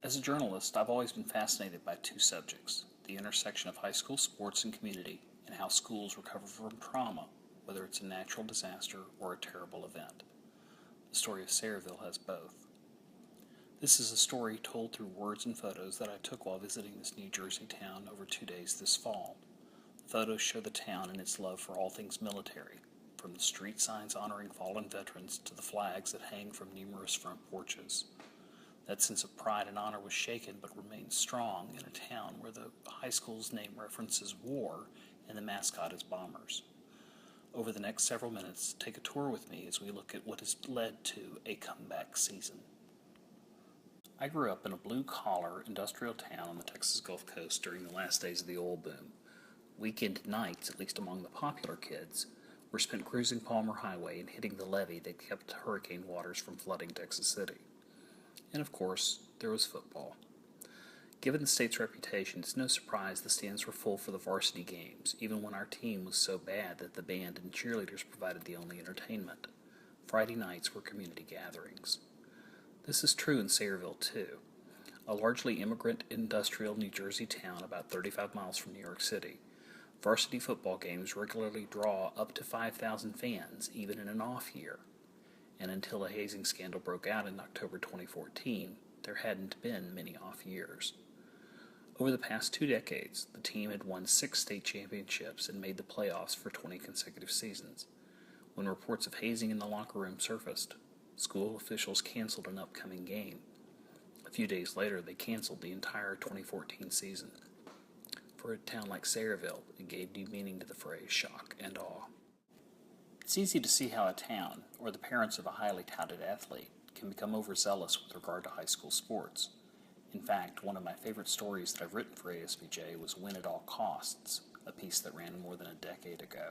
As a journalist, I've always been fascinated by two subjects: the intersection of high school sports and community, and how schools recover from trauma, whether it's a natural disaster or a terrible event. The story of Sayreville has both. This is a story told through words and photos that I took while visiting this New Jersey town over 2 days this fall. The photos show the town and its love for all things military, from the street signs honoring fallen veterans to the flags that hang from numerous front porches. That sense of pride and honor was shaken but remains strong in a town where the high school's name references war and the mascot is bombers. Over the next several minutes, take a tour with me as we look at what has led to a comeback season. I grew up in a blue-collar industrial town on the Texas Gulf Coast during the last days of the oil boom. Weekend nights, at least among the popular kids, were spent cruising Palmer Highway and hitting the levee that kept hurricane waters from flooding Texas City. And of course, there was football. Given the state's reputation, it's no surprise the stands were full for the varsity games, even when our team was so bad that the band and cheerleaders provided the only entertainment. Friday nights were community gatherings. This is true in Sayreville, too, a largely immigrant industrial New Jersey town about 35 miles from New York City. Varsity football games regularly draw up to 5,000 fans, even in an off year. And until a hazing scandal broke out in October 2014, there hadn't been many off years. Over the past 2 decades, the team had won 6 state championships and made the playoffs for 20 consecutive seasons. When reports of hazing in the locker room surfaced, school officials canceled an upcoming game. A few days later, they canceled the entire 2014 season. For a town like Sayreville, it gave new meaning to the phrase shock and awe. It's easy to see how a town, or the parents of a highly touted athlete, can become overzealous with regard to high school sports. In fact, one of my favorite stories that I've written for ASBJ was Win at All Costs, a piece that ran more than a decade ago.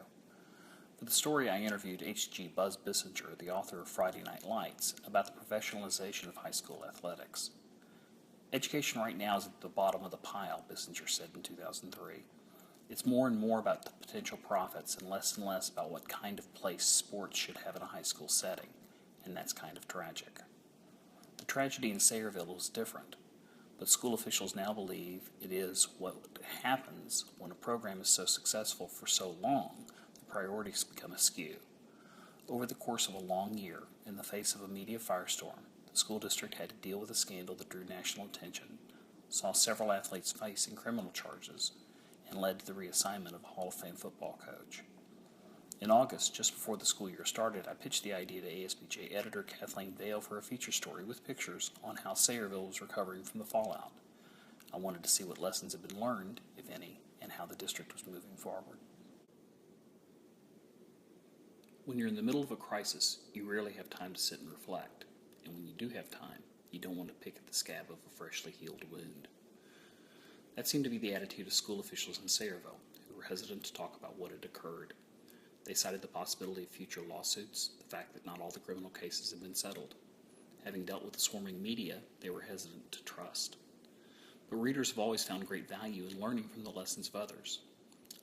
For the story, I interviewed H.G. Buzz Bissinger, the author of Friday Night Lights, about the professionalization of high school athletics. Education right now is at the bottom of the pile, Bissinger said in 2003. It's more and more about the potential profits and less about what kind of place sports should have in a high school setting, and that's kind of tragic. The tragedy in Sayreville was different, but school officials now believe it is what happens when a program is so successful for so long, the priorities become askew. Over the course of a long year, in the face of a media firestorm, the school district had to deal with a scandal that drew national attention, saw several athletes facing criminal charges, and led to the reassignment of a Hall of Fame football coach. In August, just before the school year started, I pitched the idea to ASBJ editor Kathleen Vale for a feature story with pictures on how Sayreville was recovering from the fallout. I wanted to see what lessons had been learned, if any, and how the district was moving forward. When you're in the middle of a crisis, you rarely have time to sit and reflect, and when you do have time, you don't want to pick at the scab of a freshly healed wound. That seemed to be the attitude of school officials in Sayreville, who were hesitant to talk about what had occurred. They cited the possibility of future lawsuits, the fact that not all the criminal cases had been settled. Having dealt with the swarming media, they were hesitant to trust. But readers have always found great value in learning from the lessons of others.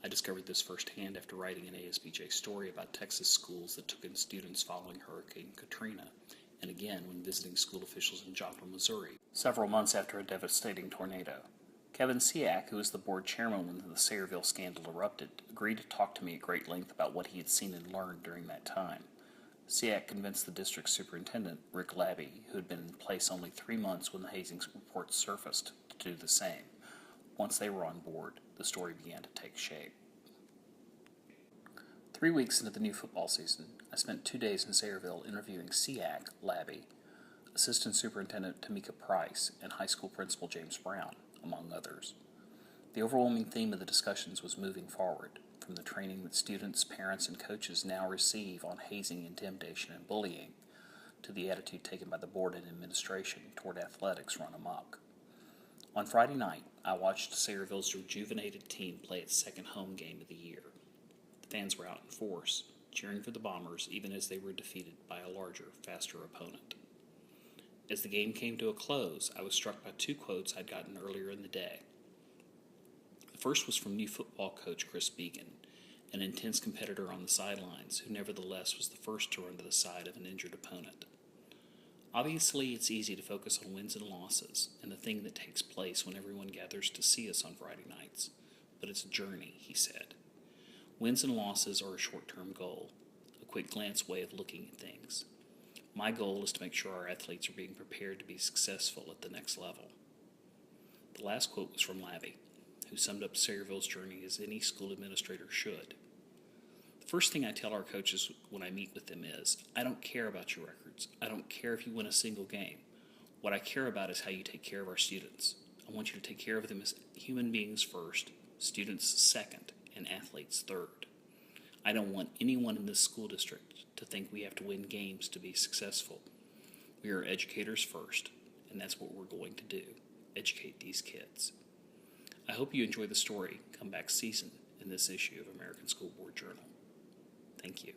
I discovered this firsthand after writing an ASBJ story about Texas schools that took in students following Hurricane Katrina, and again when visiting school officials in Joplin, Missouri, several months after a devastating tornado. Kevin Siak, who was the board chairman when the Sayreville scandal erupted, agreed to talk to me at great length about what he had seen and learned during that time. Siak convinced the district superintendent, Rick Labby, who had been in place only 3 months when the hazing reports surfaced, to do the same. Once they were on board, the story began to take shape. 3 weeks into the new football season, I spent 2 days in Sayreville interviewing Siak, Labby, Assistant Superintendent Tamika Price, and high school principal James Brown, among others. The overwhelming theme of the discussions was moving forward, from the training that students, parents, and coaches now receive on hazing, intimidation, and bullying, to the attitude taken by the board and administration toward athletics run amok. On Friday night, I watched Sayreville's rejuvenated team play its second home game of the year. The fans were out in force, cheering for the Bombers even as they were defeated by a larger, faster opponent. As the game came to a close, I was struck by 2 quotes I'd gotten earlier in the day. The first was from new football coach Chris Began, an intense competitor on the sidelines who nevertheless was the first to run to the side of an injured opponent. Obviously, it's easy to focus on wins and losses and the thing that takes place when everyone gathers to see us on Friday nights. But it's a journey, he said. Wins and losses are a short-term goal, a quick-glance way of looking at things. My goal is to make sure our athletes are being prepared to be successful at the next level. The last quote was from Labby, who summed up Sayreville's journey as any school administrator should. The first thing I tell our coaches when I meet with them is, I don't care about your records. I don't care if you win a single game. What I care about is how you take care of our students. I want you to take care of them as human beings first, students second, and athletes third. I don't want anyone in this school district to think we have to win games to be successful. We are educators first, and that's what we're going to do, educate these kids. I hope you enjoy the story comeback season in this issue of American School Board Journal. Thank you.